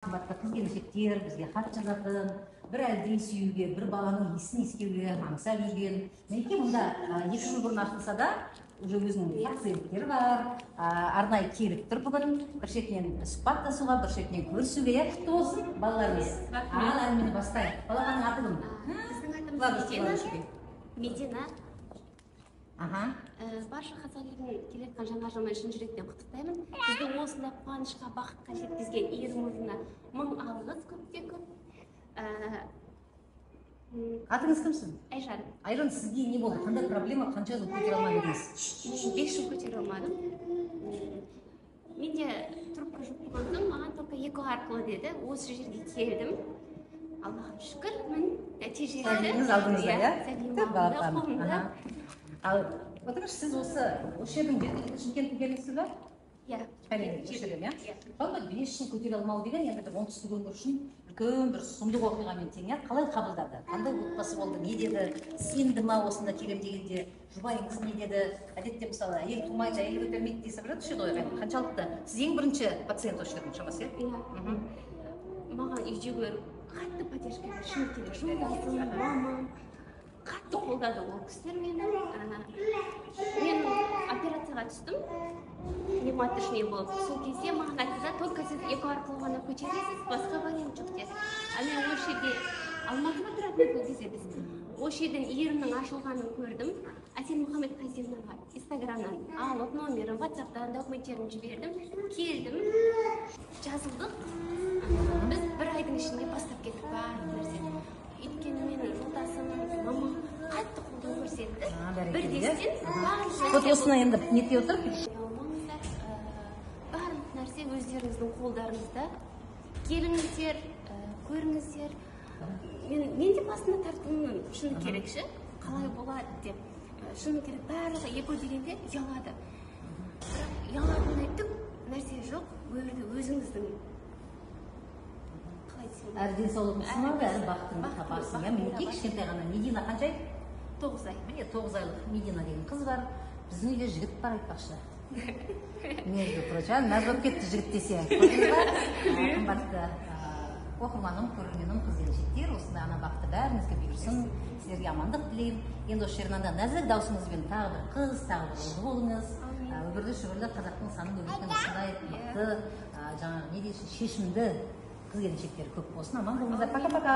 Қымбатты қыз-келіншектер бізге хат жазатын, бір әлдей сүюге, бір баланың ісін ескеуге аңсап жүрген. Мінекей мұнда 2 жыл бұрын ашылса да, уже өзінің пациенттері бар, арнайы келіп тұр бүгін. Бір шетінен сұхбаттасуға, бір шетінен көрісуге. Құтты болсын балаларымыз. Ал әңгімені бастайық. Балапанның аты кім? Біздің атымыз Медина. Барша қазақтардың келеткен жаңа жылмен шын жүректен құттықтаймын. Біздің осындай қуанышқа, бақытқа жеткізген елімізге мың алғыс, көпке көп. Атыңыз кімсің? Айжан. Айжан, сізге не болды? Қандай проблема, қанша жыл көтере алмадыңыз? 5 жыл көтере алмадым. Менде трубка жоқ болған соң, маған только ЭКО арқылы деді. Осы жерге келдім. Аллаға шүкір, нәтижесі. Сәлеміңіз алдыңызда, иә? Сәлем алдыңызда. Ал отырыңыз, сіз осы жердің Шымкенттен келдіңіз ба? Иә. Шымкенттен, иә? Жалпы 5 жыл көтере алмау деген енді бір оңтүстік өңір үшін үлкен бір сұмдық оқиғамен тең, қалай қабылдады? Қандай отбасы болды? Не деді? Сенді ма осында келем дегенде? Жұбайыңыз не деді? Әдетте мысалы әйел тумайды, әйел көтермейді десе жатушы еді ғой. Қаншалықты? Сіз ең бірінші пациент осы жердің шамасы, иә? Иә. Маған үйдегілер қатты поддержка берді. Шымкентте жолдасым, мамам қатты қолдады ол кісілер мені. Мен операцияға түстім, пневмоторшния болып. Сол кезде маған айтты, только сіз ЭКО арқылы ғана көтересіз, басқа вариант жоқ деді. Мен осы жерде Алматыда тұратын сол кезде біз. Осы жерден ерімнің ашылғанын көрдім. Әсел Мұхаммед Қазимова инстаграмнан алып, номерін, ватсаптан документтерін жібердім. Келдім, жазылдық. Біз 1 айдың ішінде бастап кеттік барлық нәрсе. Өйткені менің жолдасым, мамам қатты қолдау көрсетті. Бірдестен барлық нәрсе. Осыны енді нетке отырып? Барлық нәрсе өздеріңіздің қолдарыңызда. Келіңіздер, көріңіздер. Мен де басында тартуымның шыны керекші, қалай болады деп. Шыны керек, барлығы ЭКО дегенде ұялады. Ұяладығындай түк нәрсе жоқ, өрді өзіңіздің. Әр денсаулығың ма, әрі бақытыңды тапарсың. Мінекей кішкентай ғана Медина қанша ай? 9 ай. Міне 9 айлық Медина деген қыз бар. Біздің үйде жігіт бар айтпақшы. Между прочим, мәз болып кетті жігіт десе. Қымбатты оқырманым, көрерменім, қыз-келіншектер, осындай ана бақыты бәріңізге бұйырсын. Сіздерге амандық тілеймін. Енді осы жерінен нәзік даусыңызбен тағы бір қыз, тағы бір ұлды болыңыз. Өмірді шүбірлі қазақтың санын өткен осындай мықты, жаңағы не дейсіз, шешімді қыз-келіншектер көп болсын. Аман болыңыздар. Пока-пока.